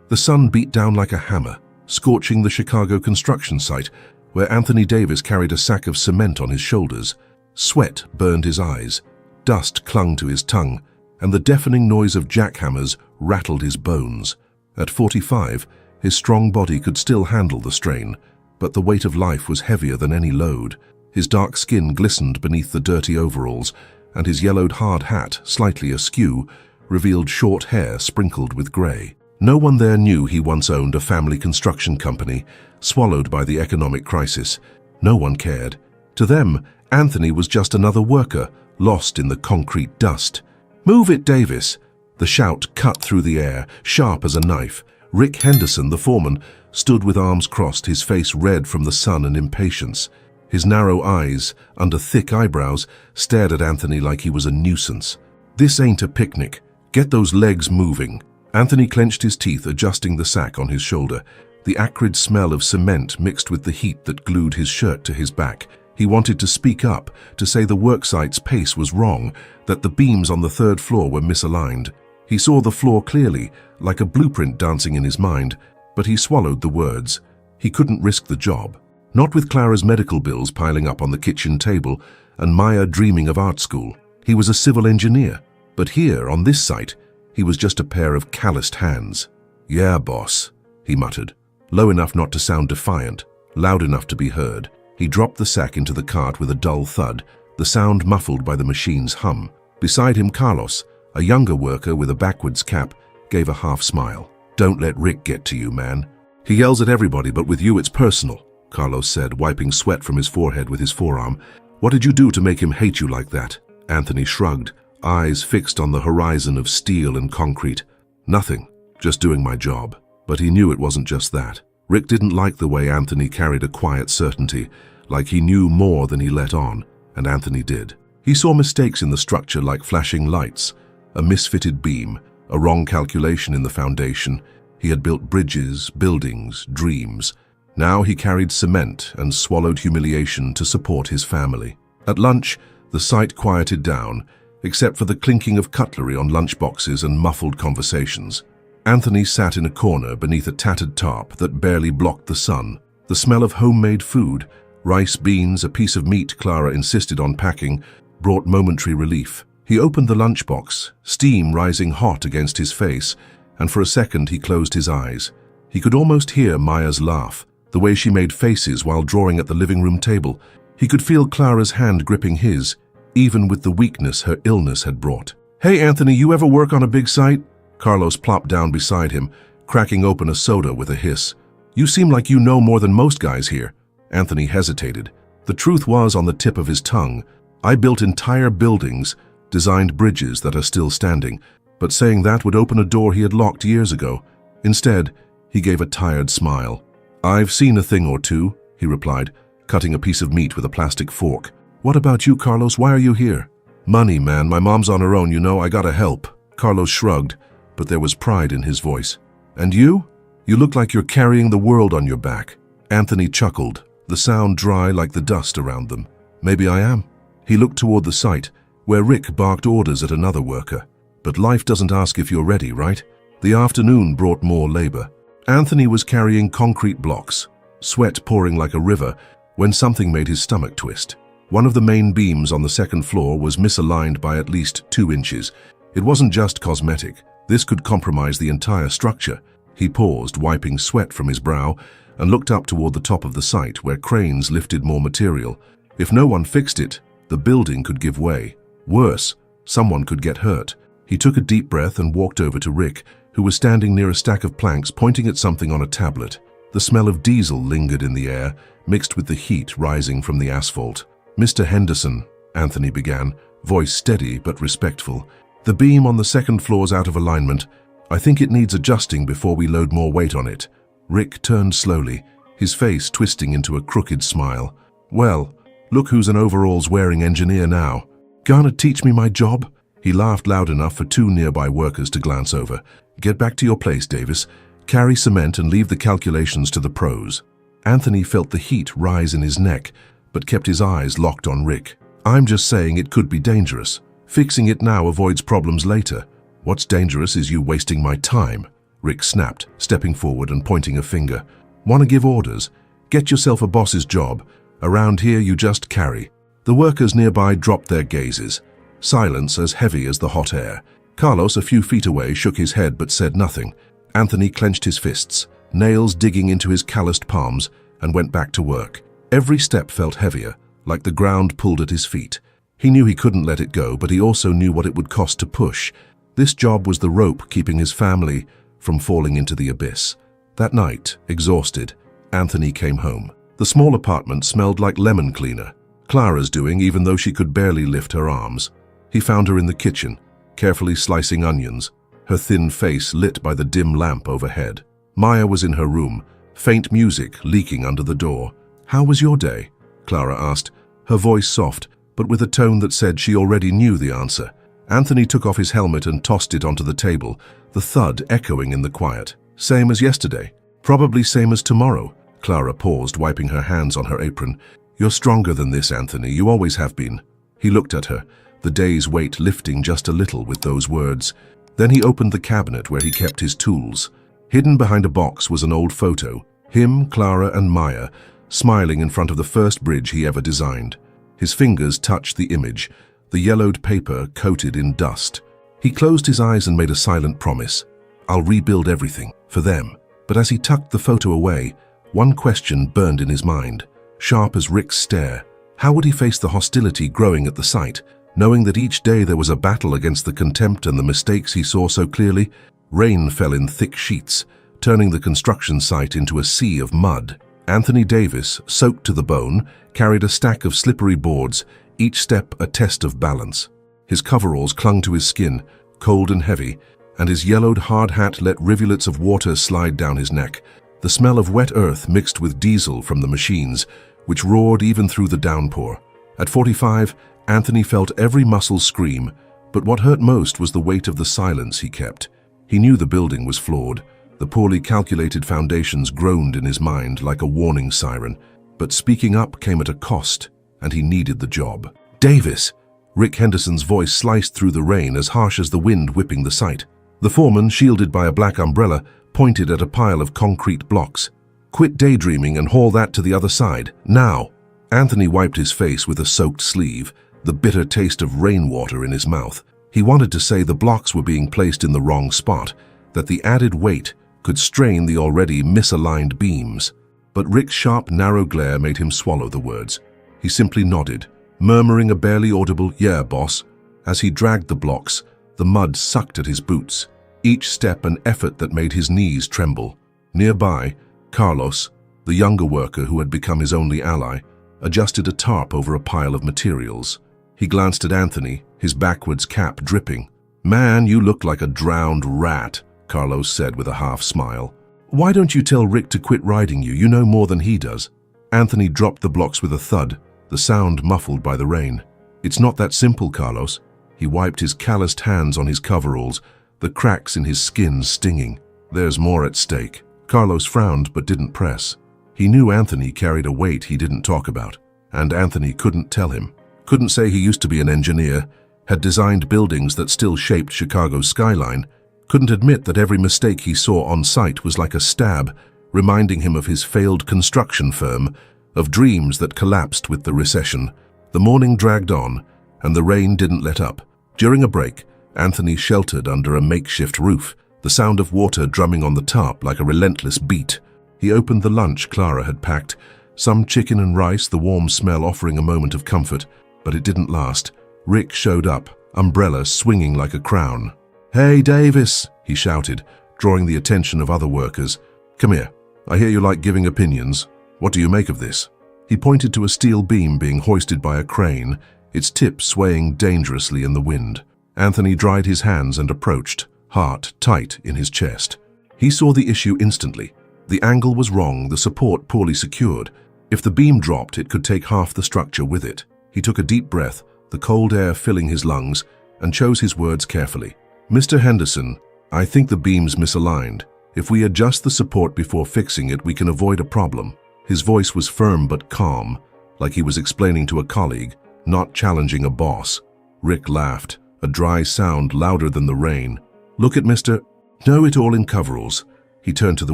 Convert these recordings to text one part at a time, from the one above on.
The sun beat down like a hammer, scorching the Chicago construction site, where Anthony Davis carried a sack of cement on his shoulders. Sweat burned his eyes, dust clung to his tongue, and the deafening noise of jackhammers rattled his bones. At 45, his strong body could still handle the strain, but the weight of life was heavier than any load. His dark skin glistened beneath the dirty overalls, and his yellowed hard hat, slightly askew, revealed short hair sprinkled with grey. No one there knew he once owned a family construction company, swallowed by the economic crisis. No one cared. To them, Anthony was just another worker, lost in the concrete dust. "Move it, Davis!" The shout cut through the air, sharp as a knife. Rick Henderson, the foreman, stood with arms crossed, his face red from the sun and impatience. His narrow eyes, under thick eyebrows, stared at Anthony like he was a nuisance. "This ain't a picnic. Get those legs moving." Anthony clenched his teeth, adjusting the sack on his shoulder. The acrid smell of cement mixed with the heat that glued his shirt to his back. He wanted to speak up, to say the worksite's pace was wrong, that the beams on the third floor were misaligned. He saw the floor clearly, like a blueprint dancing in his mind, but he swallowed the words. He couldn't risk the job. Not with Clara's medical bills piling up on the kitchen table and Maya dreaming of art school. He was a civil engineer, but here, on this site, he was just a pair of calloused hands. "Yeah, boss," he muttered, low enough not to sound defiant, loud enough to be heard. He dropped the sack into the cart with a dull thud, the sound muffled by the machine's hum. Beside him, Carlos, a younger worker with a backwards cap, gave a half smile. "Don't let Rick get to you, man. He yells at everybody, but with you it's personal," Carlos said, wiping sweat from his forehead with his forearm. "What did you do to make him hate you like that?" Anthony shrugged, eyes fixed on the horizon of steel and concrete. "Nothing, just doing my job." But he knew it wasn't just that. Rick didn't like the way Anthony carried a quiet certainty, like he knew more than he let on, and Anthony did. He saw mistakes in the structure like flashing lights, a misfitted beam, a wrong calculation in the foundation. He had built bridges, buildings, dreams. Now he carried cement and swallowed humiliation to support his family. At lunch, the site quieted down, except for the clinking of cutlery on lunchboxes and muffled conversations. Anthony sat in a corner beneath a tattered tarp that barely blocked the sun. The smell of homemade food, rice, beans, a piece of meat Clara insisted on packing, brought momentary relief. He opened the lunchbox, steam rising hot against his face, and for a second he closed his eyes. He could almost hear Maya's laugh, the way she made faces while drawing at the living room table. He could feel Clara's hand gripping his, even with the weakness her illness had brought. "Hey, Anthony, you ever work on a big site?" Carlos plopped down beside him, cracking open a soda with a hiss. "You seem like you know more than most guys here." Anthony hesitated. The truth was on the tip of his tongue. "I built entire buildings, designed bridges that are still standing," but saying that would open a door he had locked years ago. Instead, he gave a tired smile. "I've seen a thing or two," he replied, cutting a piece of meat with a plastic fork. "What about you, Carlos? Why are you here?" "Money, man. My mom's on her own, you know. I gotta help." Carlos shrugged, but there was pride in his voice. "And you? You look like you're carrying the world on your back." Anthony chuckled, the sound dry like the dust around them. "Maybe I am." He looked toward the site, where Rick barked orders at another worker. But life doesn't ask if you're ready, right? The afternoon brought more labor. Anthony was carrying concrete blocks, sweat pouring like a river, when something made his stomach twist. One of the main beams on the second floor was misaligned by at least 2 inches. It wasn't just cosmetic. This could compromise the entire structure. He paused, wiping sweat from his brow, and looked up toward the top of the site, where cranes lifted more material. If no one fixed it, the building could give way. Worse, someone could get hurt. He took a deep breath and walked over to Rick, who was standing near a stack of planks pointing at something on a tablet. The smell of diesel lingered in the air, mixed with the heat rising from the asphalt. "Mr. Henderson," Anthony began, voice steady but respectful, "the beam on the second floor's out of alignment. I think it needs adjusting before we load more weight on it." Rick turned slowly, his face twisting into a crooked smile. "Well, look who's an overalls-wearing engineer now. Gonna teach me my job?" He laughed loud enough for 2 nearby workers to glance over. "Get back to your place, Davis. Carry cement and leave the calculations to the pros." Anthony felt the heat rise in his neck, but kept his eyes locked on Rick. "I'm just saying it could be dangerous. Fixing it now avoids problems later. What's dangerous is you wasting my time." Rick snapped, stepping forward and pointing a finger. "Want to give orders? Get yourself a boss's job. Around here you just carry." The workers nearby dropped their gazes. Silence as heavy as the hot air. Carlos, a few feet away, shook his head but said nothing. Anthony clenched his fists, nails digging into his calloused palms, and went back to work. Every step felt heavier, like the ground pulled at his feet. He knew he couldn't let it go, but he also knew what it would cost to push. This job was the rope keeping his family from falling into the abyss. That night, exhausted, Anthony came home. The small apartment smelled like lemon cleaner. Clara's doing, even though she could barely lift her arms. He found her in the kitchen, carefully slicing onions, her thin face lit by the dim lamp overhead. Maya was in her room, faint music leaking under the door. "How was your day?" Clara asked, her voice soft, but with a tone that said she already knew the answer. Anthony took off his helmet and tossed it onto the table, the thud echoing in the quiet. "Same as yesterday. Probably same as tomorrow." Clara paused, wiping her hands on her apron. "You're stronger than this, Anthony. You always have been." He looked at her, the day's weight lifting just a little with those words. Then he opened the cabinet where he kept his tools. Hidden behind a box was an old photo, him, Clara, and Maya, smiling in front of the first bridge he ever designed. His fingers touched the image, the yellowed paper coated in dust. He closed his eyes and made a silent promise. "I'll rebuild everything, for them." But as he tucked the photo away, one question burned in his mind, sharp as Rick's stare. How would he face the hostility growing at the site, knowing that each day there was a battle against the contempt and the mistakes he saw so clearly? Rain fell in thick sheets, turning the construction site into a sea of mud. Anthony Davis, soaked to the bone, carried a stack of slippery boards, each step a test of balance. His coveralls clung to his skin, cold and heavy, and his yellowed hard hat let rivulets of water slide down his neck. The smell of wet earth mixed with diesel from the machines, which roared even through the downpour. At 45, Anthony felt every muscle scream, but what hurt most was the weight of the silence he kept. He knew the building was flawed. The poorly calculated foundations groaned in his mind like a warning siren. But speaking up came at a cost, and he needed the job. "Davis!" Rick Henderson's voice sliced through the rain as harsh as the wind whipping the site. The foreman, shielded by a black umbrella, pointed at a pile of concrete blocks. "Quit daydreaming and haul that to the other side, now!" Anthony wiped his face with a soaked sleeve, the bitter taste of rainwater in his mouth. He wanted to say the blocks were being placed in the wrong spot, that the added weight could strain the already misaligned beams. But Rick's sharp, narrow glare made him swallow the words. He simply nodded, murmuring a barely audible, "Yeah, boss." As he dragged the blocks, the mud sucked at his boots, each step an effort that made his knees tremble. Nearby, Carlos, the younger worker who had become his only ally, adjusted a tarp over a pile of materials. He glanced at Anthony, his backwards cap dripping. "Man, you look like a drowned rat," Carlos said with a half smile. "Why don't you tell Rick to quit riding you? You know more than he does." Anthony dropped the blocks with a thud, the sound muffled by the rain. "It's not that simple, Carlos." He wiped his calloused hands on his coveralls, the cracks in his skin stinging. "There's more at stake." Carlos frowned but didn't press. He knew Anthony carried a weight he didn't talk about, and Anthony couldn't tell him. Couldn't say he used to be an engineer, had designed buildings that still shaped Chicago's skyline, couldn't admit that every mistake he saw on site was like a stab, reminding him of his failed construction firm, of dreams that collapsed with the recession. The morning dragged on, and the rain didn't let up. During a break, Anthony sheltered under a makeshift roof, the sound of water drumming on the tarp like a relentless beat. He opened the lunch Clara had packed, some chicken and rice, the warm smell offering a moment of comfort, but it didn't last. Rick showed up, umbrella swinging like a crown. "Hey, Davis," he shouted, drawing the attention of other workers. "Come here. I hear you like giving opinions. What do you make of this?" He pointed to a steel beam being hoisted by a crane, its tip swaying dangerously in the wind. Anthony dried his hands and approached, heart tight in his chest. He saw the issue instantly. The angle was wrong, the support poorly secured. If the beam dropped, it could take half the structure with it. He took a deep breath, the cold air filling his lungs, and chose his words carefully. "Mr. Henderson, I think the beam's misaligned. If we adjust the support before fixing it, we can avoid a problem." His voice was firm but calm, like he was explaining to a colleague, not challenging a boss. Rick laughed, a dry sound louder than the rain. "Look at Mr. Know it all in coveralls. He turned to the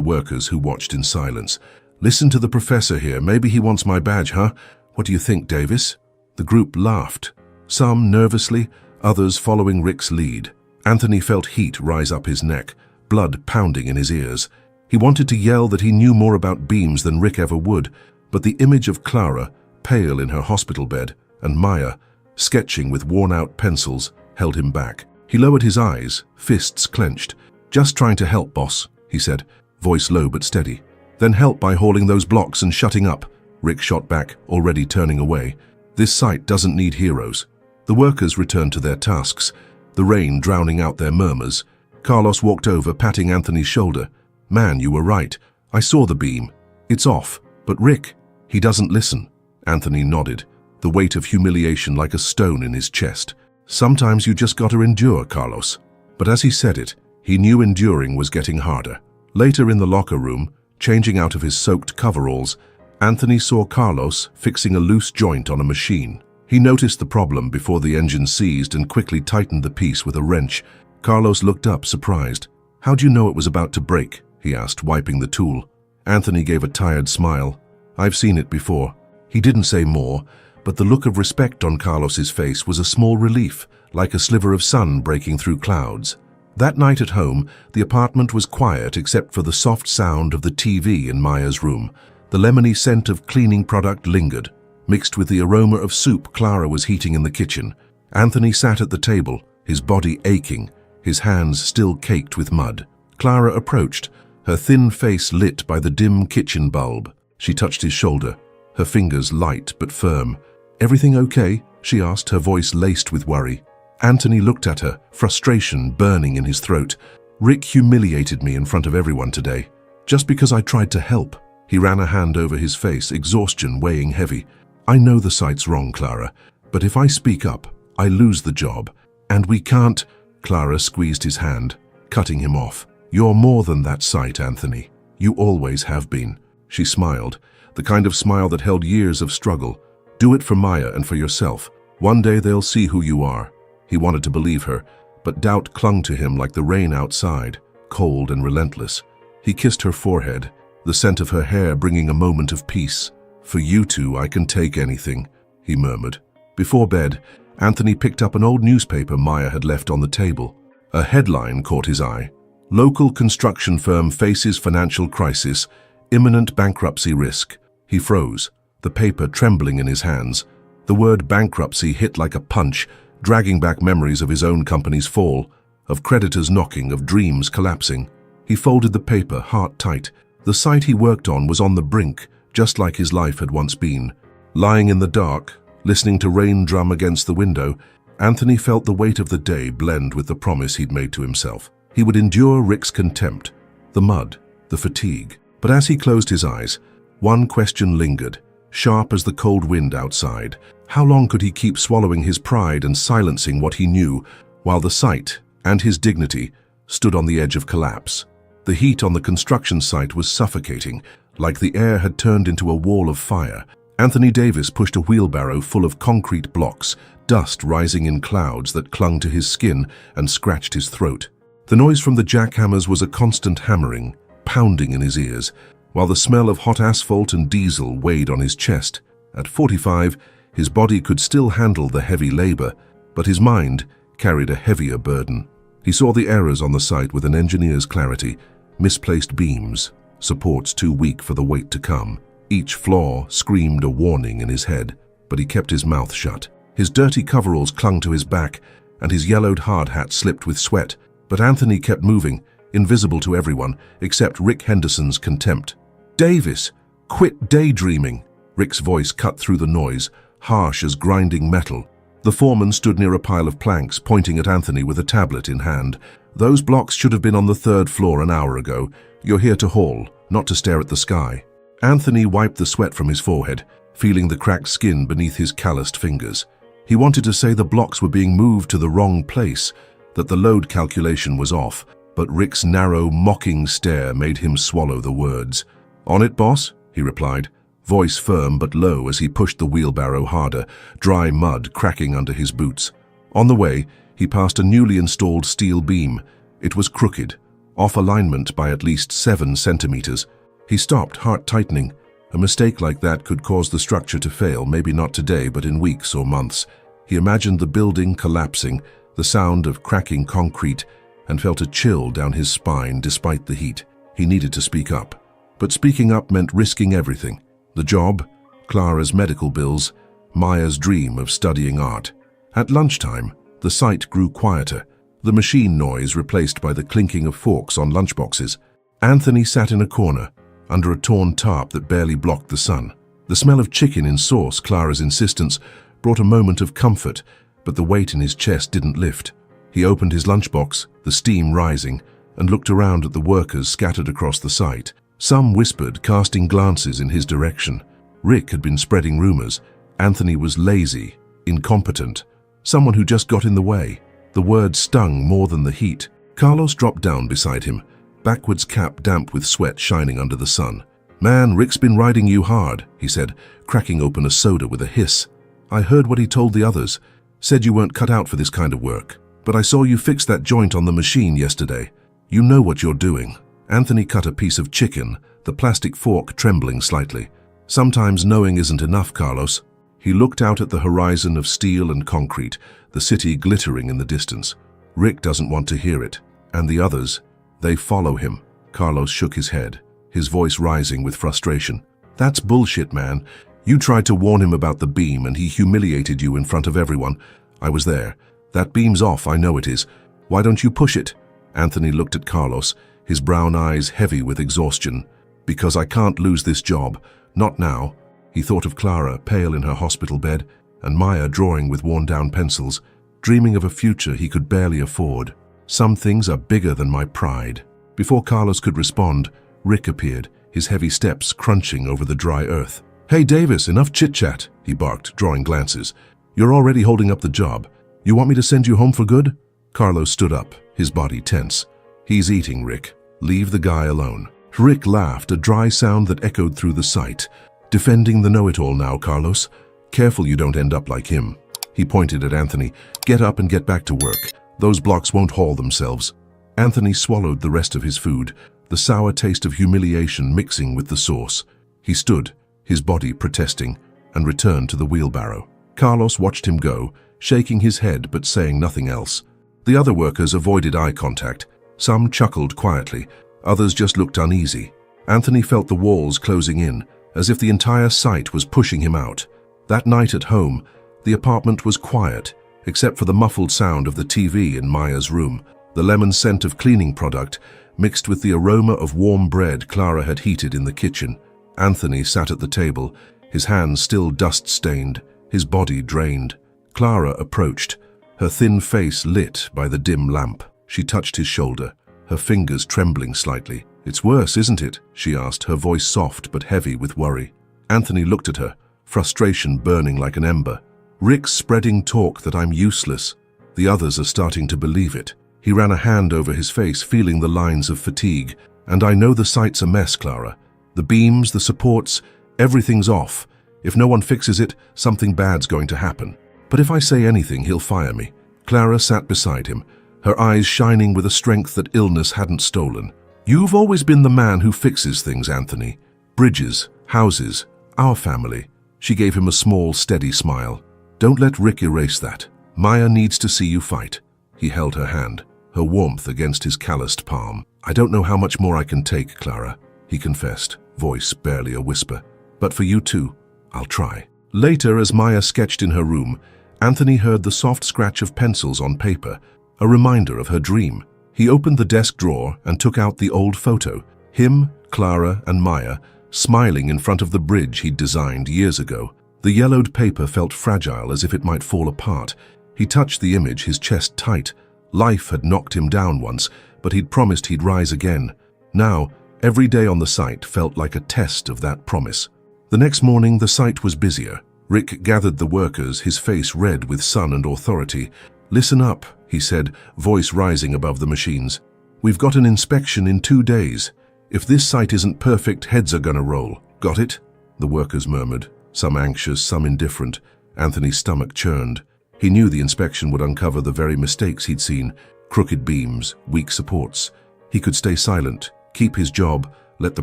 workers who watched in silence. Listen to the professor here. Maybe he wants my badge, huh? What do you think, Davis? The group laughed. Some nervously, others following Rick's lead. Anthony felt heat rise up his neck, blood pounding in his ears. He wanted to yell that he knew more about beams than Rick ever would, but the image of Clara, pale in her hospital bed, and Maya, sketching with worn-out pencils, held him back. He lowered his eyes, fists clenched. "Just trying to help, boss," he said, voice low but steady. "Then help by hauling those blocks and shutting up," Rick shot back, already turning away. "This site doesn't need heroes." The workers returned to their tasks, the rain drowning out their murmurs. Carlos walked over, patting Anthony's shoulder. "Man, you were right. I saw the beam. It's off. But Rick, he doesn't listen." Anthony nodded, the weight of humiliation like a stone in his chest. "Sometimes you just gotta endure, Carlos." But as he said it, he knew enduring was getting harder. Later in the locker room, changing out of his soaked coveralls, Anthony saw Carlos fixing a loose joint on a machine. He noticed the problem before the engine seized and quickly tightened the piece with a wrench. Carlos looked up, surprised. "How'd you know it was about to break?" he asked, wiping the tool. Anthony gave a tired smile. "I've seen it before." He didn't say more, but the look of respect on Carlos's face was a small relief, like a sliver of sun breaking through clouds. That night at home, the apartment was quiet except for the soft sound of the TV in Maya's room. The lemony scent of cleaning product lingered, mixed with the aroma of soup Clara was heating in the kitchen. Anthony sat at the table, his body aching, his hands still caked with mud. Clara approached, her thin face lit by the dim kitchen bulb. She touched his shoulder, her fingers light but firm. "Everything okay?" she asked, her voice laced with worry. Anthony looked at her, frustration burning in his throat. "Rick humiliated me in front of everyone today, just because I tried to help." He ran a hand over his face, exhaustion weighing heavy. "I know the site's wrong, Clara, but if I speak up, I lose the job. And we can't—" Clara squeezed his hand, cutting him off. "You're more than that site, Anthony. You always have been." She smiled, the kind of smile that held years of struggle. "Do it for Maya and for yourself. One day they'll see who you are." He wanted to believe her, but doubt clung to him like the rain outside, cold and relentless. He kissed her forehead, the scent of her hair bringing a moment of peace. "For you two, I can take anything," he murmured. Before bed, Anthony picked up an old newspaper Maya had left on the table. A headline caught his eye. "Local construction firm faces financial crisis, imminent bankruptcy risk." He froze, the paper trembling in his hands. The word bankruptcy hit like a punch, dragging back memories of his own company's fall, of creditors knocking, of dreams collapsing. He folded the paper, heart tight. The site he worked on was on the brink, just like his life had once been. Lying in the dark, listening to rain drum against the window, Anthony felt the weight of the day blend with the promise he'd made to himself. He would endure Rick's contempt, the mud, the fatigue. But as he closed his eyes, one question lingered, sharp as the cold wind outside. How long could he keep swallowing his pride and silencing what he knew, while the site, and his dignity, stood on the edge of collapse? The heat on the construction site was suffocating, like the air had turned into a wall of fire. Anthony Davis pushed a wheelbarrow full of concrete blocks, dust rising in clouds that clung to his skin and scratched his throat. The noise from the jackhammers was a constant hammering, pounding in his ears, while the smell of hot asphalt and diesel weighed on his chest. At 45, his body could still handle the heavy labor, but his mind carried a heavier burden. He saw the errors on the site with an engineer's clarity, misplaced beams, supports too weak for the weight to come. Each flaw screamed a warning in his head, but he kept his mouth shut. His dirty coveralls clung to his back, and his yellowed hard hat slipped with sweat. But Anthony kept moving, invisible to everyone, except Rick Henderson's contempt. "Davis, quit daydreaming!" Rick's voice cut through the noise, harsh as grinding metal. The foreman stood near a pile of planks, pointing at Anthony with a tablet in hand. "Those blocks should have been on the 3rd floor an hour ago. You're here to haul, not to stare at the sky." Anthony wiped the sweat from his forehead, feeling the cracked skin beneath his calloused fingers. He wanted to say the blocks were being moved to the wrong place, that the load calculation was off, but Rick's narrow, mocking stare made him swallow the words. "On it, boss," he replied, voice firm but low as he pushed the wheelbarrow harder, dry mud cracking under his boots. On the way, he passed a newly installed steel beam. It was crooked, off alignment by at least 7 centimeters. He stopped, heart tightening. A mistake like that could cause the structure to fail, maybe not today, but in weeks or months. He imagined the building collapsing, the sound of cracking concrete, and felt a chill down his spine despite the heat. He needed to speak up. But speaking up meant risking everything. The job, Clara's medical bills, Maya's dream of studying art. At lunchtime, the site grew quieter, the machine noise replaced by the clinking of forks on lunchboxes. Anthony sat in a corner, under a torn tarp that barely blocked the sun. The smell of chicken in sauce, Clara's insistence, brought a moment of comfort, but the weight in his chest didn't lift. He opened his lunchbox, the steam rising, and looked around at the workers scattered across the site. Some whispered, casting glances in his direction. Rick had been spreading rumors. Anthony was lazy, incompetent, someone who just got in the way. The words stung more than the heat. Carlos dropped down beside him, backwards cap damp with sweat shining under the sun. "Man, Rick's been riding you hard," he said, cracking open a soda with a hiss. "I heard what he told the others. Said you weren't cut out for this kind of work. But I saw you fix that joint on the machine yesterday. You know what you're doing." Anthony cut a piece of chicken, the plastic fork trembling slightly. "Sometimes knowing isn't enough, Carlos." He looked out at the horizon of steel and concrete, the city glittering in the distance. "Rick doesn't want to hear it. And the others, they follow him." Carlos shook his head, his voice rising with frustration. "That's bullshit, man. You tried to warn him about the beam and he humiliated you in front of everyone. I was there. That beam's off, I know it is. Why don't you push it?" Anthony looked at Carlos, his brown eyes heavy with exhaustion. "Because I can't lose this job. Not now." He thought of Clara, pale in her hospital bed, and Maya drawing with worn-down pencils, dreaming of a future he could barely afford. "Some things are bigger than my pride." Before Carlos could respond, Rick appeared, his heavy steps crunching over the dry earth. "Hey Davis, enough chit-chat," he barked, drawing glances. "You're already holding up the job. You want me to send you home for good?" Carlos stood up, his body tense. "He's eating, Rick. Leave the guy alone." Rick laughed, a dry sound that echoed through the site. "Defending the know-it-all now, Carlos. Careful you don't end up like him." He pointed at Anthony. "Get up and get back to work. Those blocks won't haul themselves." Anthony swallowed the rest of his food, the sour taste of humiliation mixing with the sauce. He stood, his body protesting, and returned to the wheelbarrow. Carlos watched him go, shaking his head but saying nothing else. The other workers avoided eye contact. Some chuckled quietly, others just looked uneasy. Anthony felt the walls closing in, as if the entire site was pushing him out. That night at home, the apartment was quiet, except for the muffled sound of the TV in Maya's room, the lemon scent of cleaning product mixed with the aroma of warm bread Clara had heated in the kitchen. Anthony sat at the table, his hands still dust-stained, his body drained. Clara approached, her thin face lit by the dim lamp. She touched his shoulder, her fingers trembling slightly. "It's worse, isn't it?" she asked, her voice soft but heavy with worry. Anthony looked at her, frustration burning like an ember. "Rick's spreading talk that I'm useless. The others are starting to believe it." He ran a hand over his face, feeling the lines of fatigue. "And I know the site's a mess, Clara. The beams, the supports, everything's off. If no one fixes it, something bad's going to happen. But if I say anything, he'll fire me." Clara sat beside him, her eyes shining with a strength that illness hadn't stolen. "You've always been the man who fixes things, Anthony. Bridges, houses, our family." She gave him a small, steady smile. "Don't let Rick erase that. Maya needs to see you fight." He held her hand, her warmth against his calloused palm. "I don't know how much more I can take, Clara," he confessed, voice barely a whisper. "But for you too, I'll try." Later, as Maya sketched in her room, Anthony heard the soft scratch of pencils on paper, a reminder of her dream. He opened the desk drawer and took out the old photo, him, Clara, and Maya, smiling in front of the bridge he'd designed years ago. The yellowed paper felt fragile, as if it might fall apart. He touched the image, his chest tight. Life had knocked him down once, but he'd promised he'd rise again. Now, every day on the site felt like a test of that promise. The next morning, the site was busier. Rick gathered the workers, his face red with sun and authority. "Listen up," he said, voice rising above the machines. "We've got an inspection in 2 days. If this site isn't perfect, heads are gonna roll. Got it?" The workers murmured, some anxious, some indifferent. Anthony's stomach churned. He knew the inspection would uncover the very mistakes he'd seen: crooked beams, weak supports. He could stay silent, keep his job, let the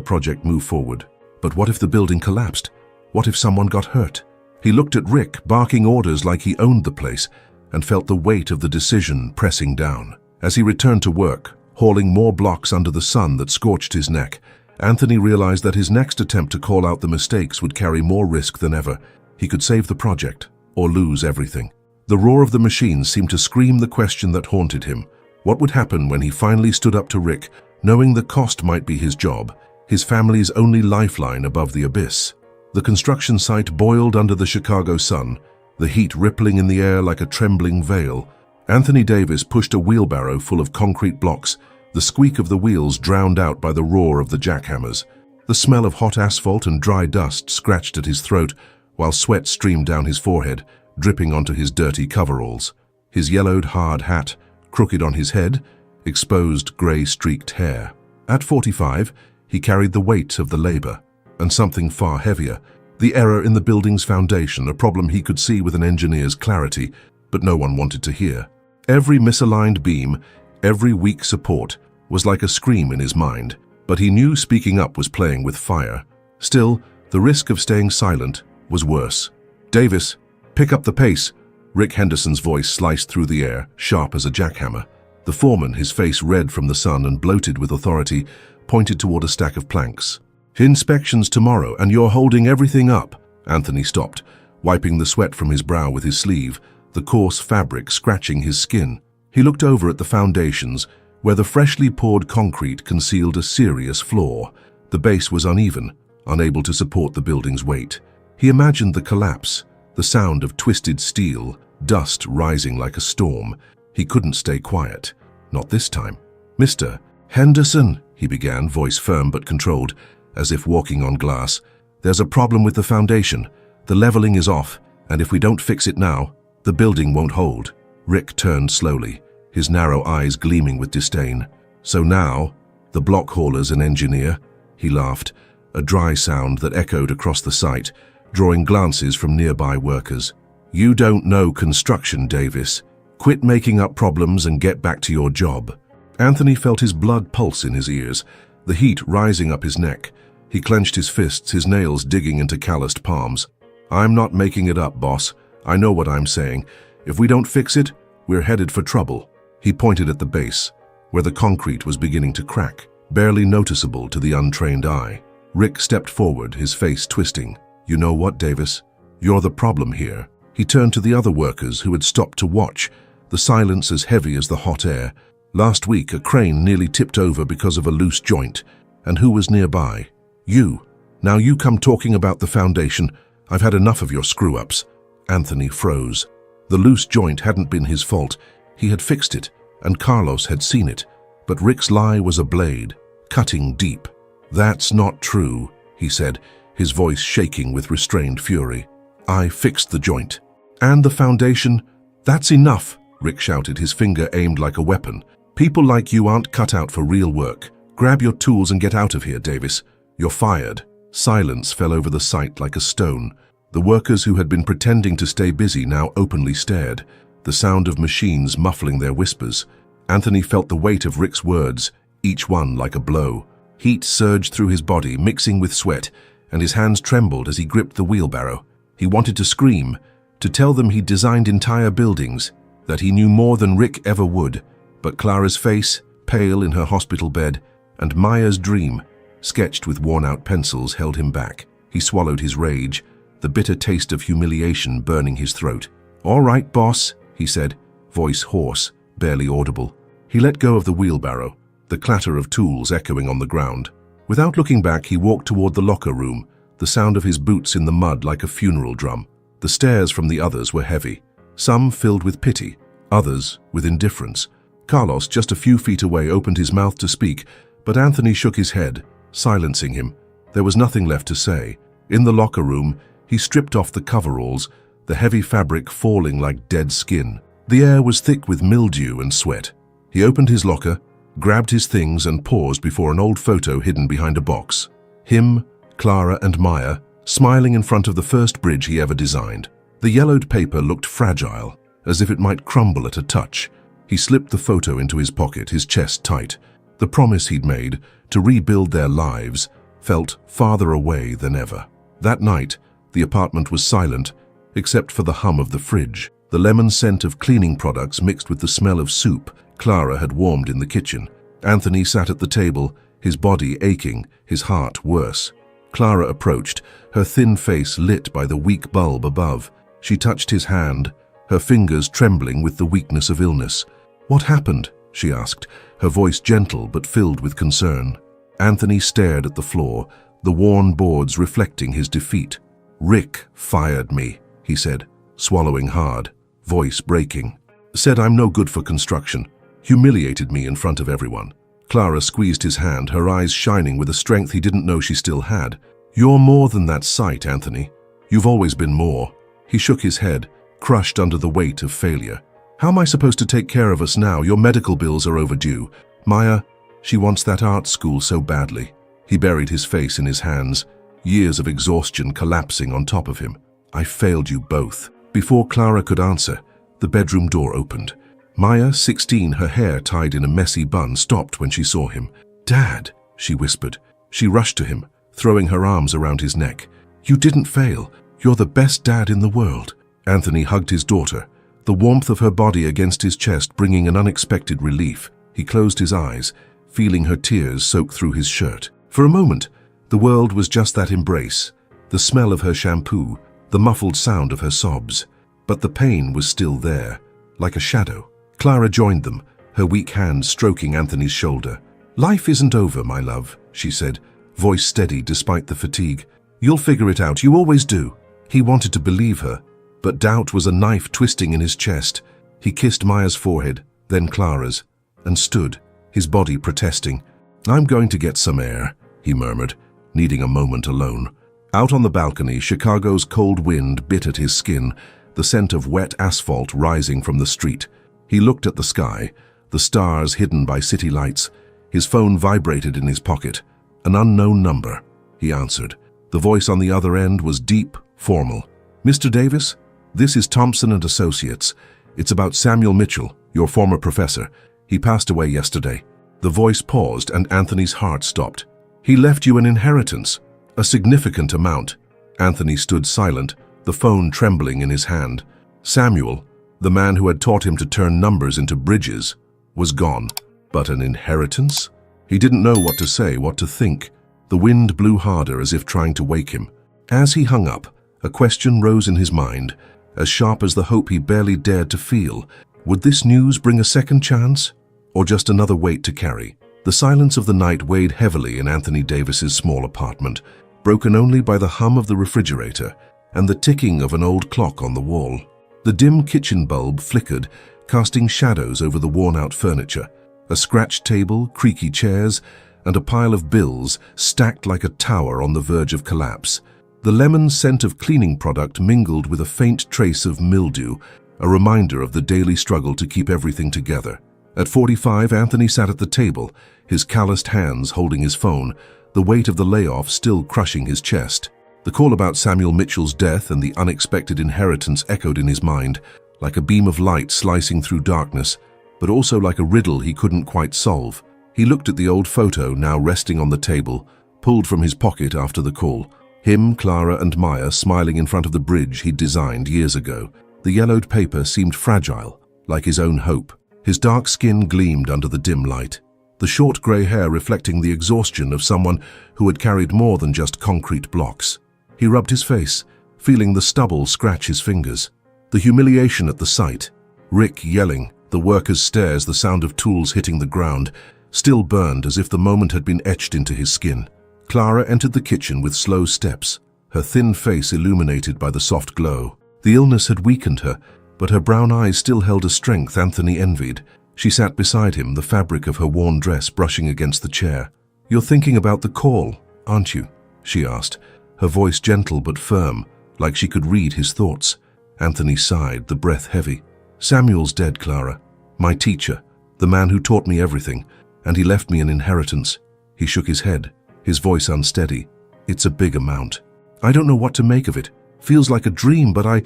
project move forward. But what if the building collapsed? What if someone got hurt? He looked at Rick, barking orders like he owned the place, and felt the weight of the decision pressing down. As he returned to work, hauling more blocks under the sun that scorched his neck, Anthony realized that his next attempt to call out the mistakes would carry more risk than ever. He could save the project, or lose everything. The roar of the machines seemed to scream the question that haunted him. What would happen when he finally stood up to Rick, knowing the cost might be his job, his family's only lifeline above the abyss? The construction site boiled under the Chicago sun, the heat rippling in the air like a trembling veil. Anthony Davis pushed a wheelbarrow full of concrete blocks, the squeak of the wheels drowned out by the roar of the jackhammers. The smell of hot asphalt and dry dust scratched at his throat, while sweat streamed down his forehead, dripping onto his dirty coveralls. His yellowed, hard hat, crooked on his head, exposed grey-streaked hair. At 45, he carried the weight of the labor, and something far heavier, the error in the building's foundation, a problem he could see with an engineer's clarity, but no one wanted to hear. Every misaligned beam, every weak support, was like a scream in his mind, but he knew speaking up was playing with fire. Still, the risk of staying silent was worse. "Davis, pick up the pace." Rick Henderson's voice sliced through the air, sharp as a jackhammer. The foreman, his face red from the sun and bloated with authority, pointed toward a stack of planks. "Inspections tomorrow, and you're holding everything up." Anthony stopped, wiping the sweat from his brow with his sleeve, the coarse fabric scratching his skin. He looked over at the foundations, where the freshly poured concrete concealed a serious flaw. The base was uneven, unable to support the building's weight. He imagined the collapse, the sound of twisted steel, dust rising like a storm. He couldn't stay quiet. Not this time. "Mr. Henderson," he began, voice firm but controlled, as if walking on glass. "There's a problem with the foundation. The leveling is off, and if we don't fix it now, the building won't hold." Rick turned slowly, his narrow eyes gleaming with disdain. "So now, the block hauler's an engineer?" He laughed, a dry sound that echoed across the site, drawing glances from nearby workers. "You don't know construction, Davis. Quit making up problems and get back to your job." Anthony felt his blood pulse in his ears, the heat rising up his neck. He clenched his fists, his nails digging into calloused palms. "I'm not making it up, boss. I know what I'm saying. If we don't fix it, we're headed for trouble." He pointed at the base, where the concrete was beginning to crack, barely noticeable to the untrained eye. Rick stepped forward, his face twisting. "You know what, Davis? You're the problem here." He turned to the other workers who had stopped to watch, the silence as heavy as the hot air. Last week, a crane nearly tipped over because of a loose joint. And who was nearby? You. Now you come talking about the foundation. I've had enough of your screw-ups. Anthony froze. The loose joint hadn't been his fault. He had fixed it, and Carlos had seen it. But Rick's lie was a blade, cutting deep. "That's not true," he said, his voice shaking with restrained fury. "I fixed the joint. And the foundation? That's enough," Rick shouted, his finger aimed like a weapon. "People like you aren't cut out for real work. Grab your tools and get out of here, Davis. You're fired." Silence fell over the site like a stone. The workers who had been pretending to stay busy now openly stared, the sound of machines muffling their whispers. Anthony felt the weight of Rick's words, each one like a blow. Heat surged through his body, mixing with sweat, and his hands trembled as he gripped the wheelbarrow. He wanted to scream, to tell them he'd designed entire buildings, that he knew more than Rick ever would. But Clara's face, pale in her hospital bed, and Maya's dream, sketched with worn-out pencils, held him back. He swallowed his rage, the bitter taste of humiliation burning his throat. "All right, boss," he said, voice hoarse, barely audible. He let go of the wheelbarrow, the clatter of tools echoing on the ground. Without looking back, he walked toward the locker room, the sound of his boots in the mud like a funeral drum. The stares from the others were heavy, some filled with pity, others with indifference. Carlos, just a few feet away, opened his mouth to speak, but Anthony shook his head, silencing him. There was nothing left to say. In the locker room, he stripped off the coveralls, the heavy fabric falling like dead skin. The air was thick with mildew and sweat. He opened his locker, grabbed his things, and paused before an old photo hidden behind a box. Him, Clara, and Maya, smiling in front of the first bridge he ever designed. The yellowed paper looked fragile, as if it might crumble at a touch. He slipped the photo into his pocket, his chest tight. The promise he'd made to rebuild their lives felt farther away than ever. That night, the apartment was silent, except for the hum of the fridge. The lemon scent of cleaning products mixed with the smell of soup Clara had warmed in the kitchen. Anthony sat at the table, his body aching, his heart worse. Clara approached, her thin face lit by the weak bulb above. She touched his hand, her fingers trembling with the weakness of illness. "What happened?" she asked, her voice gentle but filled with concern. Anthony stared at the floor, the worn boards reflecting his defeat. "Rick fired me," he said, swallowing hard, voice breaking. "Said I'm no good for construction. Humiliated me in front of everyone." Clara squeezed his hand, her eyes shining with a strength he didn't know she still had. "You're more than that sight, Anthony. You've always been more." He shook his head, crushed under the weight of failure. "How am I supposed to take care of us now? Your medical bills are overdue. Maya, she wants that art school so badly." He buried his face in his hands, years of exhaustion collapsing on top of him. "I failed you both." Before Clara could answer, the bedroom door opened. Maya, 16, her hair tied in a messy bun, stopped when she saw him. "Dad," she whispered. She rushed to him, throwing her arms around his neck. "You didn't fail. You're the best dad in the world." Anthony hugged his daughter, the warmth of her body against his chest bringing an unexpected relief. He closed his eyes, feeling her tears soak through his shirt. For a moment, the world was just that embrace, the smell of her shampoo, the muffled sound of her sobs. But the pain was still there, like a shadow. Clara joined them, her weak hand stroking Anthony's shoulder. "Life isn't over, my love," she said, voice steady despite the fatigue. "You'll figure it out, you always do." He wanted to believe her, but doubt was a knife twisting in his chest. He kissed Maya's forehead, then Clara's, and stood, his body protesting. "I'm going to get some air," he murmured, needing a moment alone. Out on the balcony, Chicago's cold wind bit at his skin, the scent of wet asphalt rising from the street. He looked at the sky, the stars hidden by city lights. His phone vibrated in his pocket. "An unknown number," he answered. The voice on the other end was deep, formal. "Mr. Davis, this is Thompson and Associates. It's about Samuel Mitchell, your former professor. He passed away yesterday." The voice paused and Anthony's heart stopped. "He left you an inheritance, a significant amount." Anthony stood silent, the phone trembling in his hand. Samuel, the man who had taught him to turn numbers into bridges, was gone. But an inheritance? He didn't know what to say, what to think. The wind blew harder as if trying to wake him. As he hung up, a question rose in his mind, as sharp as the hope he barely dared to feel. Would this news bring a second chance, or just another weight to carry? The silence of the night weighed heavily in Anthony Davis's small apartment, broken only by the hum of the refrigerator and the ticking of an old clock on the wall. The dim kitchen bulb flickered, casting shadows over the worn-out furniture. A scratched table, creaky chairs, and a pile of bills stacked like a tower on the verge of collapse. The lemon scent of cleaning product mingled with a faint trace of mildew, a reminder of the daily struggle to keep everything together. At 45, Anthony sat at the table, his calloused hands holding his phone, the weight of the layoff still crushing his chest. The call about Samuel Mitchell's death and the unexpected inheritance echoed in his mind, like a beam of light slicing through darkness, but also like a riddle he couldn't quite solve. He looked at the old photo now resting on the table, pulled from his pocket after the call. Him, Clara, and Maya smiling in front of the bridge he'd designed years ago. The yellowed paper seemed fragile, like his own hope. His dark skin gleamed under the dim light, the short grey hair reflecting the exhaustion of someone who had carried more than just concrete blocks. He rubbed his face, feeling the stubble scratch his fingers. The humiliation at the sight, Rick yelling, the workers' stares, the sound of tools hitting the ground, still burned as if the moment had been etched into his skin. Clara entered the kitchen with slow steps, her thin face illuminated by the soft glow. The illness had weakened her, but her brown eyes still held a strength Anthony envied. She sat beside him, the fabric of her worn dress brushing against the chair. "You're thinking about the call, aren't you?" she asked, her voice gentle but firm, like she could read his thoughts. Anthony sighed, the breath heavy. "Samuel's dead, Clara. My teacher, the man who taught me everything, and he left me an inheritance." He shook his head, his voice unsteady. "It's a big amount. I don't know what to make of it. Feels like a dream, but I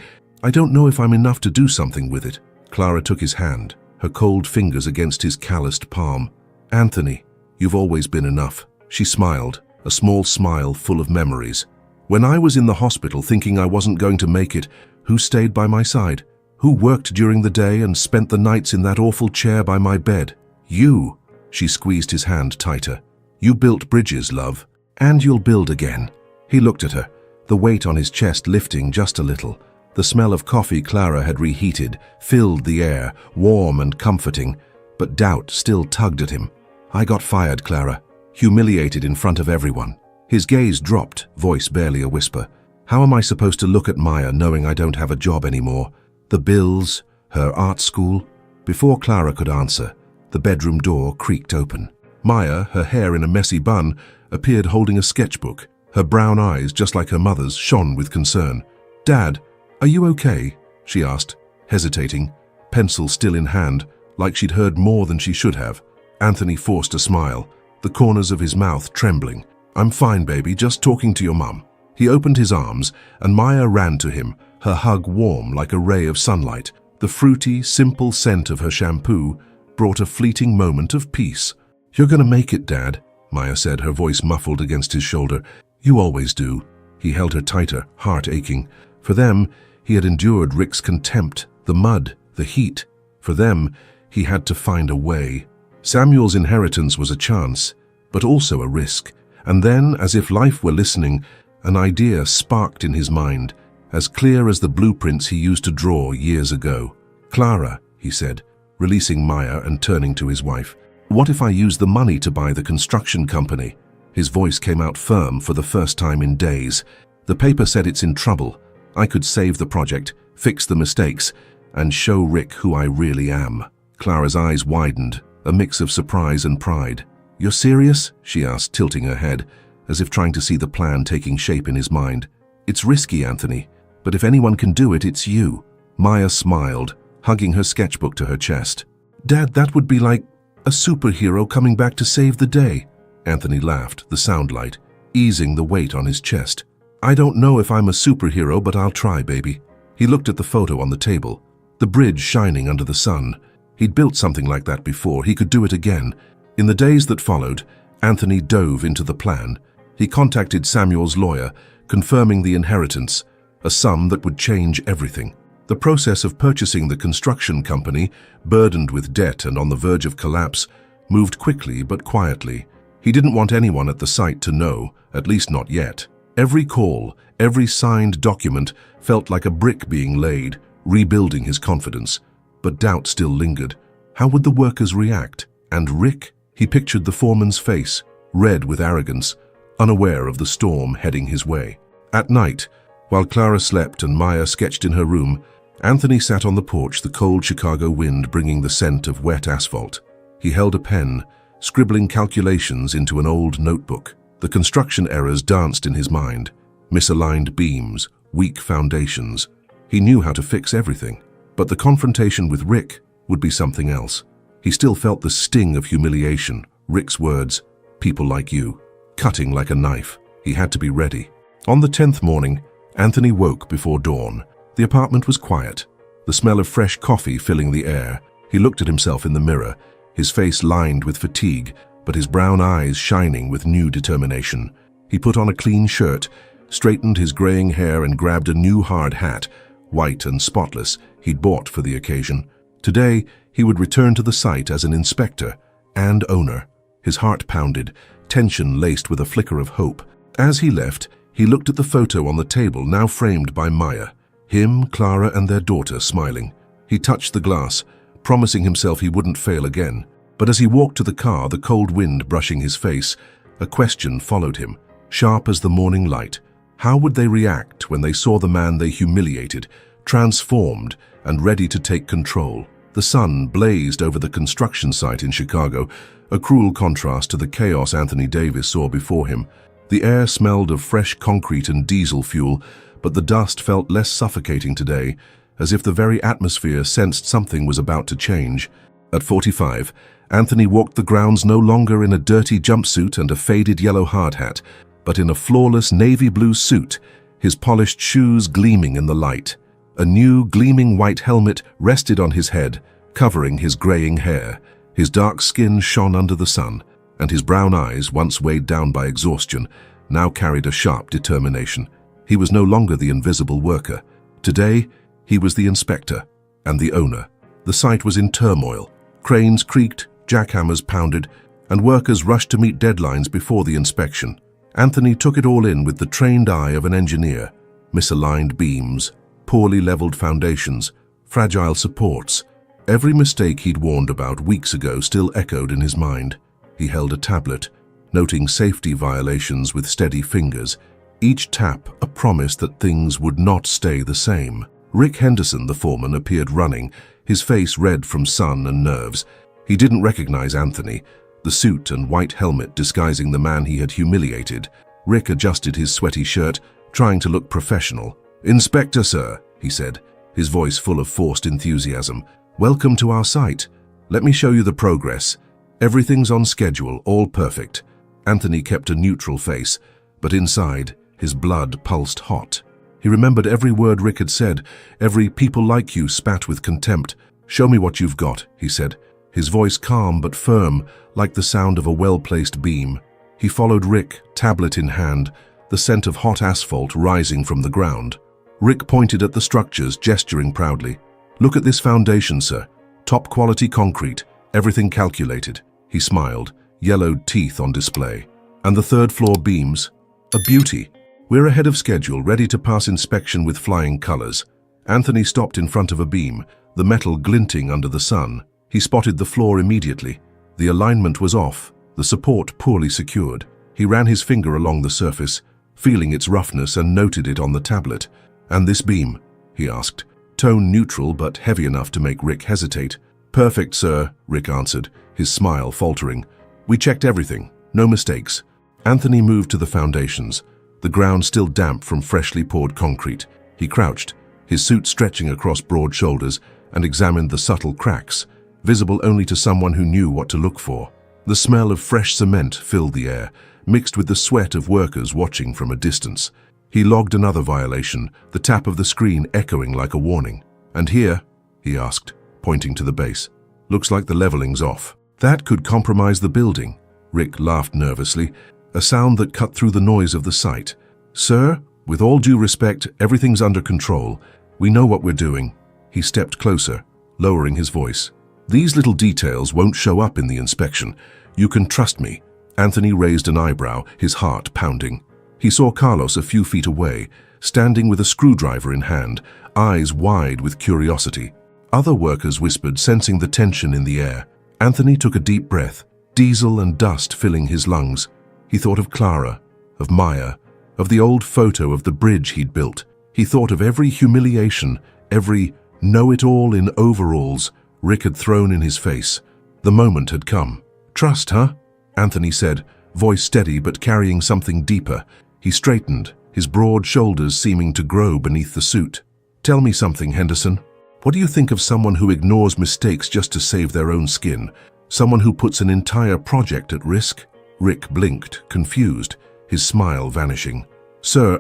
don't know if I'm enough to do something with it." Clara took his hand, her cold fingers against his calloused palm. "Anthony, You've always been enough." She smiled, a small smile full of memories. "When I was in the hospital thinking I wasn't going to make it, who stayed by my side? Who worked during the day and spent the nights in that awful chair by my bed? You." She squeezed his hand tighter. "You built bridges, love. And you'll build again." He looked at her, the weight on his chest lifting just a little. The smell of coffee Clara had reheated filled the air, warm and comforting, but doubt still tugged at him. "I got fired, Clara. Humiliated in front of everyone." His gaze dropped, voice barely a whisper. "How am I supposed to look at Maya knowing I don't have a job anymore? The bills, her art school?" Before Clara could answer, the bedroom door creaked open. Maya, her hair in a messy bun, appeared holding a sketchbook. Her brown eyes, just like her mother's, shone with concern. "Dad, are you okay?" she asked, hesitating, pencil still in hand, like she'd heard more than she should have. Anthony forced a smile, the corners of his mouth trembling. "I'm fine, baby, just talking to your mum." He opened his arms, and Maya ran to him, her hug warm like a ray of sunlight. The fruity, simple scent of her shampoo brought a fleeting moment of peace. "You're gonna make it, Dad," Maya said, her voice muffled against his shoulder. "You always do." He held her tighter, heart aching. For them, he had endured Rick's contempt, the mud, the heat. For them, he had to find a way. Samuel's inheritance was a chance, but also a risk. And then, as if life were listening, an idea sparked in his mind, as clear as the blueprints he used to draw years ago. "Clara," he said, releasing Maya and turning to his wife, "what if I use the money to buy the construction company?" His voice came out firm for the first time in days. "The paper said it's in trouble. I could save the project, fix the mistakes, and show Rick who I really am." Clara's eyes widened, a mix of surprise and pride. "You're serious?" she asked, tilting her head, as if trying to see the plan taking shape in his mind. "It's risky, Anthony, but if anyone can do it, it's you." Maya smiled, hugging her sketchbook to her chest. "Dad, that would be like a superhero coming back to save the day." Anthony laughed, the sound light, easing the weight on his chest. "I don't know if I'm a superhero, but I'll try, baby." He looked at the photo on the table, the bridge shining under the sun. He'd built something like that before. He could do it again. In the days that followed, Anthony dove into the plan. He contacted Samuel's lawyer, confirming the inheritance, a sum that would change everything. The process of purchasing the construction company, burdened with debt and on the verge of collapse, moved quickly but quietly. He didn't want anyone at the site to know, at least not yet. Every call, every signed document felt like a brick being laid, rebuilding his confidence. But doubt still lingered. How would the workers react? And Rick? He pictured the foreman's face, red with arrogance, unaware of the storm heading his way. At night, while Clara slept and Maya sketched in her room, Anthony sat on the porch, the cold Chicago wind bringing the scent of wet asphalt. He held a pen, scribbling calculations into an old notebook. The construction errors danced in his mind. Misaligned beams, weak foundations. He knew how to fix everything. But the confrontation with Rick would be something else. He still felt the sting of humiliation, Rick's words, "people like you," cutting like a knife. He had to be ready. On the 10th morning, Anthony woke before dawn. The apartment was quiet, the smell of fresh coffee filling the air. He looked at himself in the mirror, his face lined with fatigue, but his brown eyes shining with new determination. He put on a clean shirt, straightened his graying hair and grabbed a new hard hat, white and spotless, he'd bought for the occasion. Today, he would return to the site as an inspector and owner. His heart pounded, tension laced with a flicker of hope. As he left, he looked at the photo on the table, now framed by Maya. Him, Clara, and their daughter smiling. He touched the glass, promising himself he wouldn't fail again. But as he walked to the car, the cold wind brushing his face, a question followed him, sharp as the morning light. How would they react when they saw the man they humiliated, transformed and ready to take control? The sun blazed over the construction site in Chicago, a cruel contrast to the chaos Anthony Davis saw before him. The air smelled of fresh concrete and diesel fuel, but the dust felt less suffocating today, as if the very atmosphere sensed something was about to change. At 45, Anthony walked the grounds no longer in a dirty jumpsuit and a faded yellow hard hat, but in a flawless navy blue suit, his polished shoes gleaming in the light. A new gleaming white helmet rested on his head, covering his graying hair. His dark skin shone under the sun. and his brown eyes, once weighed down by exhaustion, now carried a sharp determination. He was no longer the invisible worker. Today, he was the inspector and the owner. The site was in turmoil. Cranes creaked, jackhammers pounded, and workers rushed to meet deadlines before the inspection. Anthony took it all in with the trained eye of an engineer. Misaligned beams, poorly leveled foundations, fragile supports. Every mistake he'd warned about weeks ago still echoed in his mind. He held a tablet, noting safety violations with steady fingers, each tap a promise that things would not stay the same. Rick Henderson, the foreman, appeared running, his face red from sun and nerves. He didn't recognize Anthony, the suit and white helmet disguising the man he had humiliated. Rick adjusted his sweaty shirt, trying to look professional. "Inspector, sir," he said, his voice full of forced enthusiasm. "Welcome to our site. Let me show you the progress. Everything's on schedule, all perfect." Anthony kept a neutral face, but inside, his blood pulsed hot. He remembered every word Rick had said, every "people like you" spat with contempt. "Show me what you've got," he said, his voice calm but firm, like the sound of a well-placed beam. He followed Rick, tablet in hand, the scent of hot asphalt rising from the ground. Rick pointed at the structures, gesturing proudly. "Look at this foundation, sir. Top-quality concrete, everything calculated." He smiled, yellowed teeth on display. "And the third-floor beams? A beauty. We're ahead of schedule, ready to pass inspection with flying colors." Anthony stopped in front of a beam, the metal glinting under the sun. He spotted the floor immediately. The alignment was off, the support poorly secured. He ran his finger along the surface, feeling its roughness, and noted it on the tablet. "And this beam?" he asked, tone neutral but heavy enough to make Rick hesitate. "Perfect, sir," Rick answered, his smile faltering. "We checked everything, no mistakes." Anthony moved to the foundations, the ground still damp from freshly poured concrete. He crouched, his suit stretching across broad shoulders, and examined the subtle cracks, visible only to someone who knew what to look for. The smell of fresh cement filled the air, mixed with the sweat of workers watching from a distance. He logged another violation, the tap of the screen echoing like a warning. "And here?" he asked, pointing to the base. "Looks like the leveling's off." "That could compromise the building." Rick laughed nervously, a sound that cut through the noise of the site. "Sir, with all due respect, everything's under control. We know what we're doing." He stepped closer, lowering his voice. "These little details won't show up in the inspection. You can trust me." Anthony raised an eyebrow, his heart pounding. He saw Carlos a few feet away, standing with a screwdriver in hand, eyes wide with curiosity. Other workers whispered, sensing the tension in the air. Anthony took a deep breath, diesel and dust filling his lungs. He thought of Clara, of Maya, of the old photo of the bridge he'd built. He thought of every humiliation, every know-it-all in overalls Rick had thrown in his face. The moment had come. "Trust, huh?" Anthony said, voice steady but carrying something deeper. He straightened, his broad shoulders seeming to grow beneath the suit. "Tell me something, Henderson. What do you think of someone who ignores mistakes just to save their own skin? Someone who puts an entire project at risk?" Rick blinked, confused, his smile vanishing. "Sir,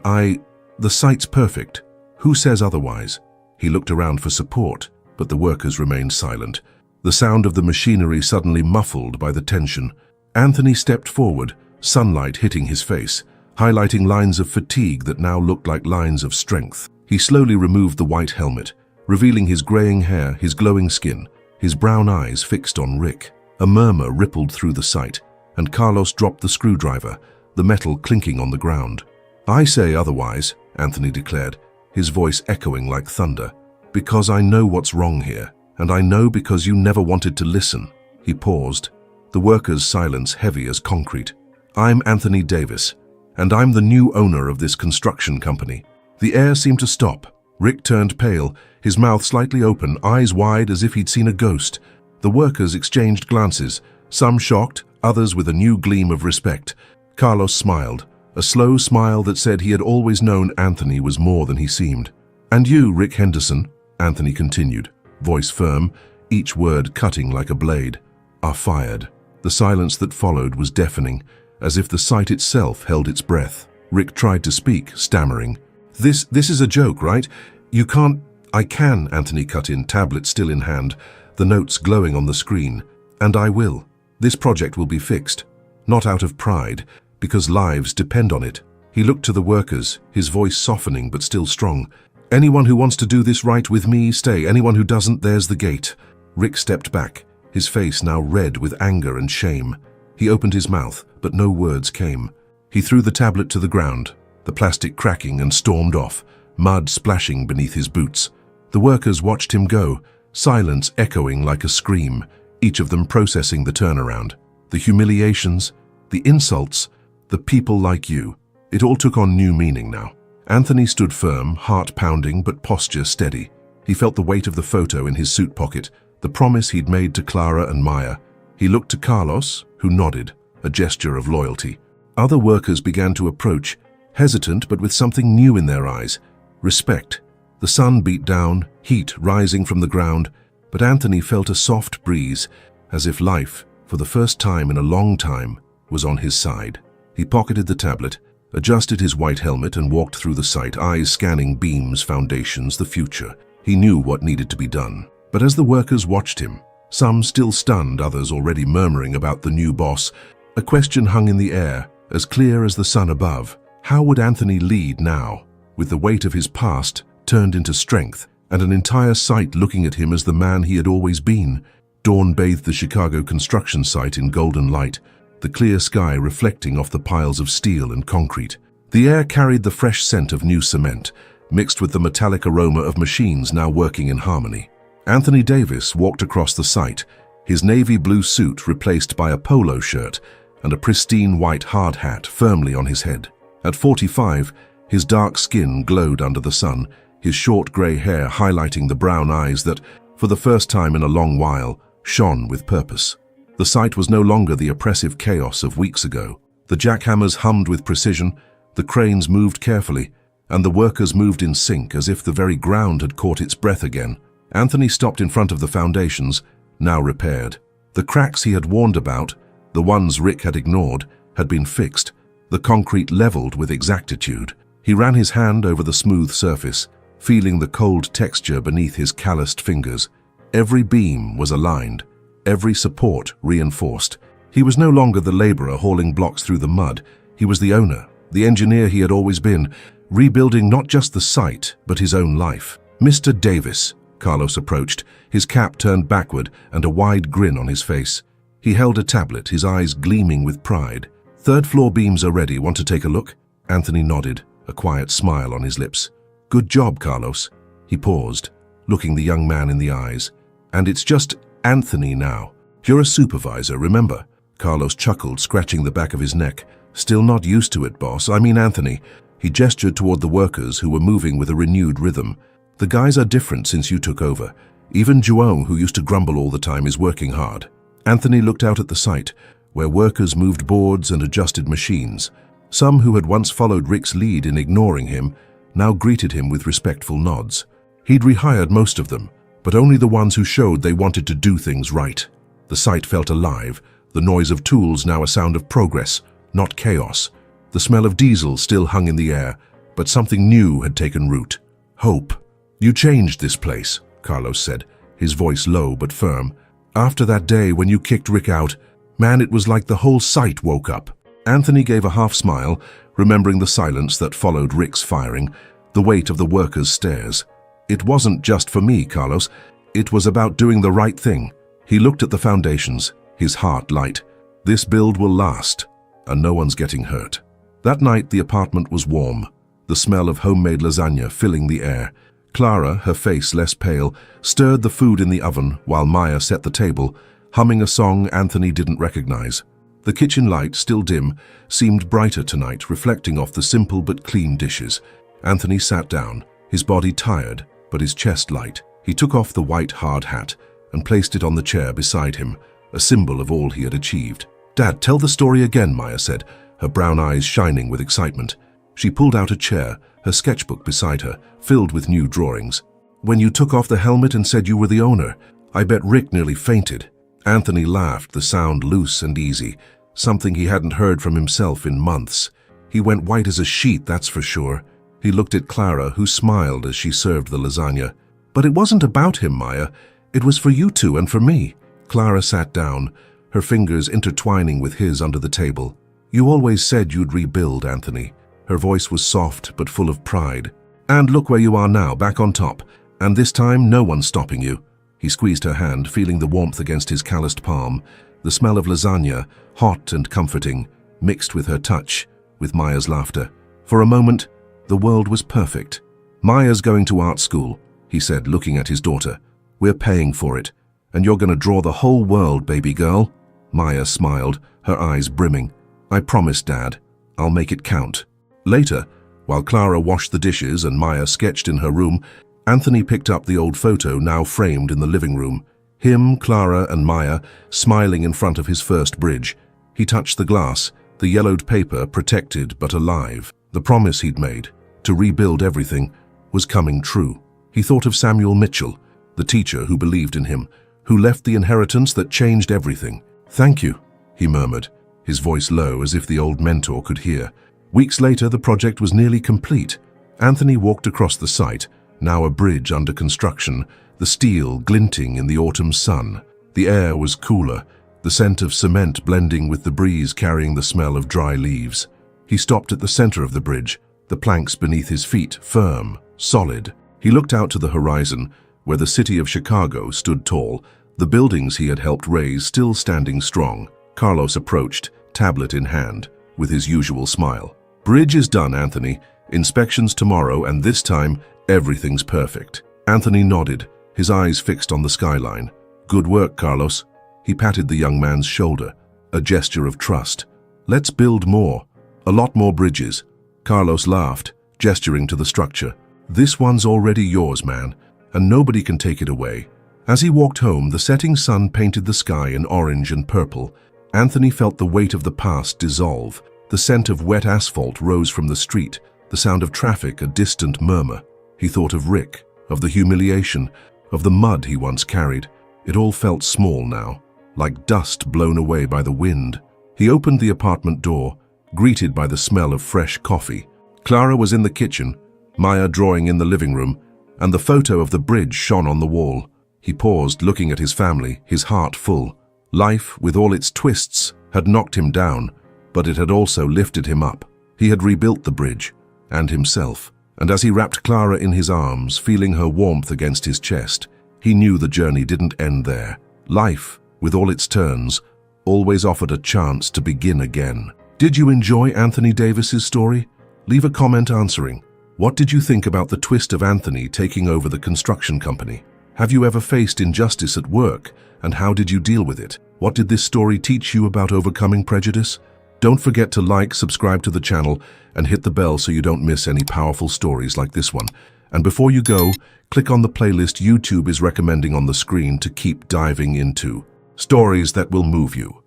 the site's perfect. Who says otherwise?" He looked around for support, but the workers remained silent, the sound of the machinery suddenly muffled by the tension. Anthony stepped forward, sunlight hitting his face, highlighting lines of fatigue that now looked like lines of strength. He slowly removed the white helmet, revealing his graying hair, his glowing skin, his brown eyes fixed on Rick. A murmur rippled through the site, and Carlos dropped the screwdriver, the metal clinking on the ground. "I say otherwise," Anthony declared, his voice echoing like thunder. "Because I know what's wrong here, and I know because you never wanted to listen." He paused, the workers' silence heavy as concrete. "I'm Anthony Davis, and I'm the new owner of this construction company." The air seemed to stop. Rick turned pale, his mouth slightly open, eyes wide as if he'd seen a ghost. The workers exchanged glances, some shocked, others with a new gleam of respect. Carlos smiled, a slow smile that said he had always known Anthony was more than he seemed. "And you, Rick Henderson," Anthony continued, voice firm, each word cutting like a blade, "are fired." The silence that followed was deafening, as if the site itself held its breath. Rick tried to speak, stammering. This is a joke, right? You can't—" "I can," Anthony cut in, tablet still in hand, the notes glowing on the screen. "And I will. This project will be fixed. not out of pride, because lives depend on it. He looked to the workers, his voice softening but still strong. "Anyone who wants to do this right with me, stay. Anyone who doesn't, there's the gate." Rick stepped back, his face now red with anger and shame. He opened his mouth, but no words came. He threw the tablet to the ground, the plastic cracking, and stormed off, mud splashing beneath his boots. The workers watched him go, silence echoing like a scream, each of them processing the turnaround. The humiliations, the insults, the people like you. It all took on new meaning now. Anthony stood firm, heart pounding but posture steady. He felt the weight of the photo in his suit pocket, the promise he'd made to Clara and Maya. He looked to Carlos, who nodded, a gesture of loyalty. Other workers began to approach, hesitant but with something new in their eyes. Respect. The sun beat down, heat rising from the ground, but Anthony felt a soft breeze, as if life, for the first time in a long time, was on his side. He pocketed the tablet, adjusted his white helmet and walked through the site, eyes scanning beams, foundations, the future. He knew what needed to be done. But as the workers watched him, some still stunned, others already murmuring about the new boss, a question hung in the air, as clear as the sun above. How would Anthony lead now, with the weight of his past turned into strength, and an entire site looking at him as the man he had always been? Dawn bathed the Chicago construction site in golden light, the clear sky reflecting off the piles of steel and concrete. The air carried the fresh scent of new cement, mixed with the metallic aroma of machines now working in harmony. Anthony Davis walked across the site, his navy blue suit replaced by a polo shirt and a pristine white hard hat firmly on his head. At 45, his dark skin glowed under the sun, his short grey hair highlighting the brown eyes that, for the first time in a long while, shone with purpose. The site was no longer the oppressive chaos of weeks ago. The jackhammers hummed with precision, the cranes moved carefully, and the workers moved in sync as if the very ground had caught its breath again. Anthony stopped in front of the foundations, now repaired. The cracks he had warned about, the ones Rick had ignored, had been fixed, the concrete leveled with exactitude. He ran his hand over the smooth surface, feeling the cold texture beneath his calloused fingers. Every beam was aligned, every support reinforced. He was no longer the laborer hauling blocks through the mud. He was the owner, the engineer he had always been, rebuilding not just the site, but his own life. "Mr. Davis," Carlos approached, his cap turned backward and a wide grin on his face. He held a tablet, his eyes gleaming with pride. "Third-floor beams are ready. Want to take a look?" Anthony nodded, a quiet smile on his lips. "Good job, Carlos." He paused, looking the young man in the eyes. "And it's just Anthony now. You're a supervisor, remember?" Carlos chuckled, scratching the back of his neck. "Still not used to it, boss. I mean Anthony." He gestured toward the workers who were moving with a renewed rhythm. "The guys are different since you took over. Even João, who used to grumble all the time, is working hard." Anthony looked out at the site, where workers moved boards and adjusted machines. Some who had once followed Rick's lead in ignoring him now greeted him with respectful nods. He'd rehired most of them, but only the ones who showed they wanted to do things right. The site felt alive, the noise of tools now a sound of progress, not chaos. The smell of diesel still hung in the air, but something new had taken root. Hope. "You changed this place," Carlos said, his voice low but firm. "After that day when you kicked Rick out, man, it was like the whole site woke up." Anthony gave a half smile, remembering the silence that followed Rick's firing, the weight of the workers' stares. "It wasn't just for me, Carlos. It was about doing the right thing." He looked at the foundations, his heart light. "This build will last, and no one's getting hurt." That night the apartment was warm, the smell of homemade lasagna filling the air. Clara, her face less pale, stirred the food in the oven while Maya set the table, humming a song Anthony didn't recognize. The kitchen light, still dim, seemed brighter tonight, reflecting off the simple but clean dishes. Anthony sat down, his body tired, but his chest light. He took off the white hard hat and placed it on the chair beside him, a symbol of all he had achieved. "Dad, tell the story again," Maya said, her brown eyes shining with excitement. She pulled out a chair, her sketchbook beside her, filled with new drawings. "When you took off the helmet and said you were the owner, I bet Rick nearly fainted." Anthony laughed, the sound loose and easy, something he hadn't heard from himself in months. "He went white as a sheet, that's for sure." He looked at Clara, who smiled as she served the lasagna. "But it wasn't about him, Maya. It was for you two and for me." Clara sat down, her fingers intertwining with his under the table. "You always said you'd rebuild, Anthony." Her voice was soft but full of pride. "And look where you are now, back on top. And this time, no one's stopping you." He squeezed her hand, feeling the warmth against his calloused palm. The smell of lasagna, hot and comforting, mixed with her touch, with Maya's laughter. For a moment, the world was perfect. "Maya's going to art school," he said, looking at his daughter. "We're paying for it. And you're going to draw the whole world, baby girl." Maya smiled, her eyes brimming. "I promise, Dad. I'll make it count." Later, while Clara washed the dishes and Maya sketched in her room, Anthony picked up the old photo now framed in the living room. Him, Clara, and Maya smiling in front of his first bridge. He touched the glass, the yellowed paper protected but alive. The promise he'd made, to rebuild everything, was coming true. He thought of Samuel Mitchell, the teacher who believed in him, who left the inheritance that changed everything. "Thank you," he murmured, his voice low as if the old mentor could hear. Weeks later, the project was nearly complete. Anthony walked across the site, now a bridge under construction, the steel glinting in the autumn sun. The air was cooler, the scent of cement blending with the breeze carrying the smell of dry leaves. He stopped at the center of the bridge, the planks beneath his feet firm, solid. He looked out to the horizon, where the city of Chicago stood tall, the buildings he had helped raise still standing strong. Carlos approached, tablet in hand, with his usual smile. "Bridge is done, Anthony. Inspections tomorrow, and this time, everything's perfect." Anthony nodded, his eyes fixed on the skyline. "Good work, Carlos." He patted the young man's shoulder, a gesture of trust. "Let's build more. A lot more bridges." Carlos laughed, gesturing to the structure. "This one's already yours, man, and nobody can take it away." As he walked home, the setting sun painted the sky in orange and purple. Anthony felt the weight of the past dissolve. The scent of wet asphalt rose from the street, the sound of traffic a distant murmur. He thought of Rick, of the humiliation, of the mud he once carried. It all felt small now, like dust blown away by the wind. He opened the apartment door, greeted by the smell of fresh coffee. Clara was in the kitchen, Maya drawing in the living room, and the photo of the bridge shone on the wall. He paused, looking at his family, his heart full. Life, with all its twists, had knocked him down, but it had also lifted him up. He had rebuilt the bridge, and himself. And as he wrapped Clara in his arms, feeling her warmth against his chest, he knew the journey didn't end there. Life, with all its turns, always offered a chance to begin again. Did you enjoy Anthony Davis's story? Leave a comment answering. What did you think about the twist of Anthony taking over the construction company? Have you ever faced injustice at work, and how did you deal with it? What did this story teach you about overcoming prejudice? Don't forget to like, subscribe to the channel, and hit the bell so you don't miss any powerful stories like this one. And before you go, click on the playlist YouTube is recommending on the screen to keep diving into stories that will move you.